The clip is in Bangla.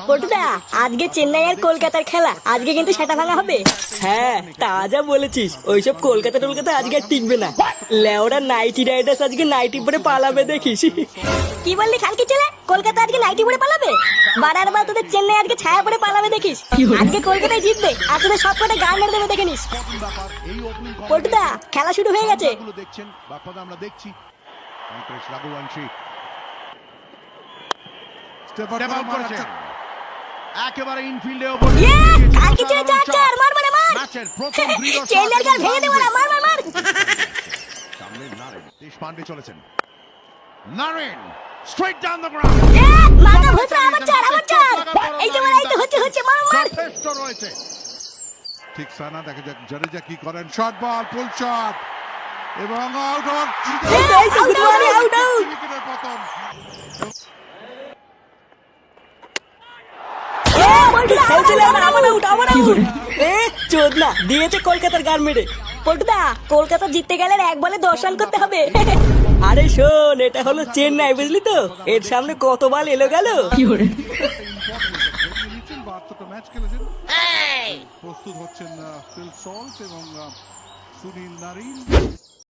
পটুদা, আজকে চেন্নাই আর কলকাতার খেলা, আজকে কিন্তু সেটা ভাঙা হবে। হ্যাঁ, তা যা বলেছিস। ওইসব কলকাতা টলকাতা আজকে আর টিকবে না। লেওরা নাইটি রাইডার্স আজকে নাইটি পরে পালাবে দেখিস। কি বললি খানকি ছেলে? কলকাতা আজকে নাইটি পরে পালাবে? বাড়ার বার তোদের চেন্নাই আজকে ছায়া পরে পালাবে দেখিস। আজকে কলকাতায় জিতবে আর তোদের সব কটা গান মেরে দেবে, দেখে নিস। পটুদা, খেলা শুরু হয়ে গেছে। আমরা দেখছি একেবারে ইনফিল্ডে খানকি ছেলে চার মার মার মার। চেন্নাইয়ের গাল ভেঙে দেবো না, মার মার মার। সামনে নারেন, দেশপান্ডে চলেছেন। Narine straight down the ground. মাথা ভুসরা, আমার চার। এই তো হচ্ছে, মার মার। যথেষ্ট রয়েছে। ঠিক সানা, দেখা যাক জাডেজা কি করেন। শট বল, ফুল শট এবং আউট। পতন। চোদনা দিয়েছে কলকাতার গান মেরে। পটুদা, কলকাতা জিততে গেলে 1 বলে 10 রান করতে হবে। আরে শোন, এটা হলো চেন্নাই, বুঝলি তো? এর সামনে কত বল এলো গেল। ম্যাচ খেলেছেন, প্রস্তুত হচ্ছেন ফিল সল্ট এবং সুনীল নারিন।